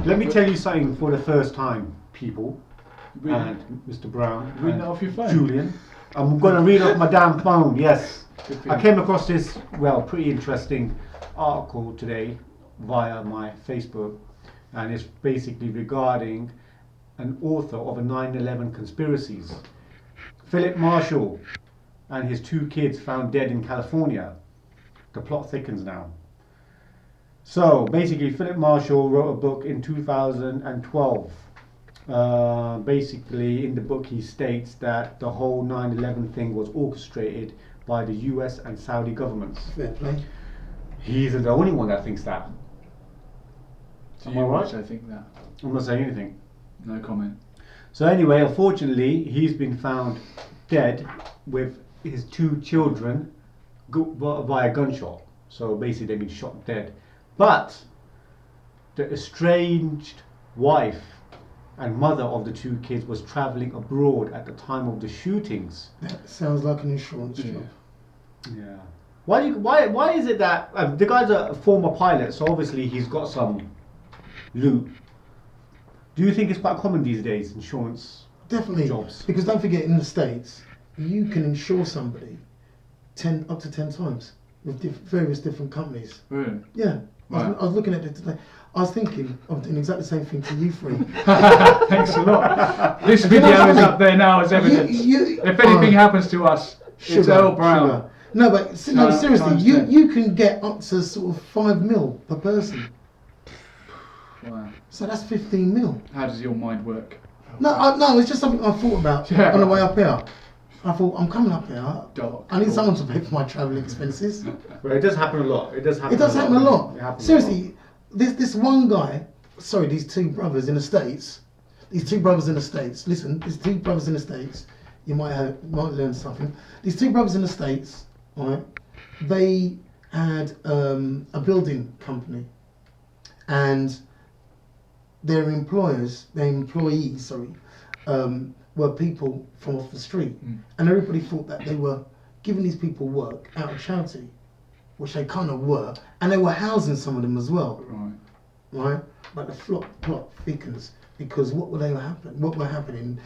Let me tell you something for the first time, people, and Mr. Brown, Read that off your phone. Julian. I'm going to read off my damn phone, yes. I came across this, pretty interesting article today via my Facebook, and it's basically regarding an author of a 9/11 conspiracies. Phillip Marshall and his 2 kids found dead in California. The plot thickens now. So basically, Phillip Marshall wrote a book in 2012. Basically, in the book, he states that the whole 9/11 thing was orchestrated by the US and Saudi governments. Fair play. He's the only one that thinks that. Do you also think that? I'm not saying anything. No comment. So anyway, unfortunately, he's been found dead with his 2 children by a gunshot. So basically, they've been shot dead. But the estranged wife and mother of the 2 kids was traveling abroad at the time of the shootings. That sounds like an insurance job. Yeah. Why is it that the guy's a former pilot, so obviously he's got some loot. Do you think it's quite common these days, insurance Definitely. jobs? Because don't forget, in the States, you can insure somebody up to 10 times with various different companies. Really? Yeah. Right. I was looking at it today. I was thinking of doing exactly the same thing to you three. Thanks a lot. This video is up there now as evidence. If anything happens to us, it's Earl Brown. Sugar. No, but seriously, you can get up to sort of 5 mil per person. Wow. So that's 15 mil. How does your mind work? No, it's just something I thought about on the way up here. I thought, I'm coming up here. Dark. I need someone to pay for my travel expenses. Well, it does happen a lot. It does happen a lot. It happens Seriously, this one guy, these 2 brothers in the States. These 2 brothers in the States. Listen, these 2 brothers in the States. You might learn something. These 2 brothers in the States, right? They had a building company, and their employees, were people from off the street, and everybody thought that they were giving these people work out of charity, which they kind of were, and they were housing some of them as well, right? But the plot thickens because what were happening?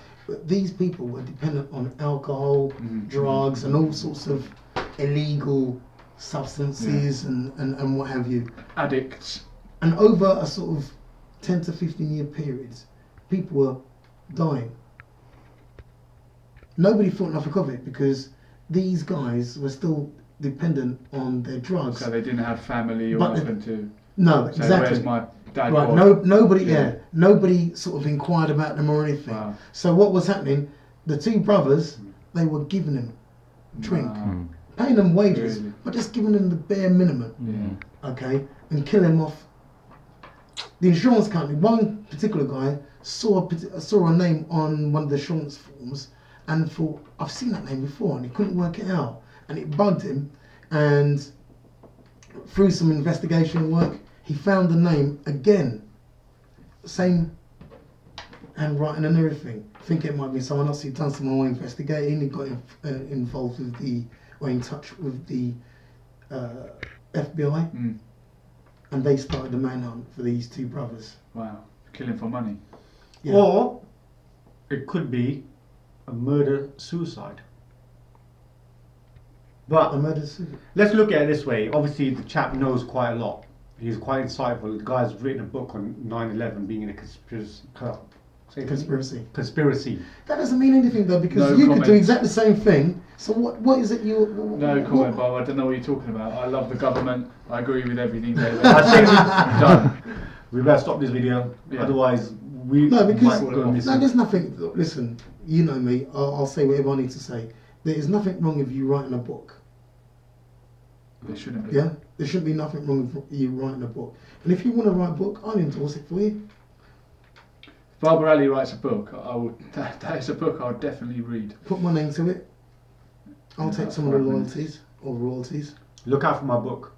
These people were dependent on alcohol, drugs, and all sorts of illegal substances and what have you. Addicts. And over a sort of 10 to 15 year periods, people were dying. Nobody thought nothing of it because these guys were still dependent on their drugs. So they didn't have family or nothing to... No, so exactly. Where's my dad? Right, nobody sort of inquired about them or anything. Wow. So what was happening, the 2 brothers, they were giving them drink, paying them wages, but just giving them the bare minimum, okay, and killing them off. The insurance company, one particular guy saw a name on one of the insurance forms and thought, I've seen that name before, and he couldn't work it out, and it bugged him, and through some investigation work, he found the name again, same handwriting and everything. I think it might be someone else. He'd done some more investigating. He got involved with in touch with the FBI, and they started the manhunt for these 2 brothers. Wow, killing for money. Yeah. Or it could be a murder-suicide. But let's look at it this way. Obviously, the chap knows quite a lot. He's quite insightful. The guy's written a book on 9/11 being in a conspiracy. That doesn't mean anything though, because you could do exactly the same thing. So what is it you... No comment, Bob. I don't know what you're talking about. I love the government. I agree with everything, David. I think we're done. We better stop this video. Yeah. Otherwise, there's nothing... Listen, you know me. I'll say whatever I need to say. There is nothing wrong with you writing a book. There shouldn't be. Yeah? There shouldn't be nothing wrong with you writing a book. And if you want to write a book, I'll endorse it for you. If Barbara Ali writes a book, that is a book I'll definitely read. Put my name to it. I'll take some of the royalties. Look out for my book.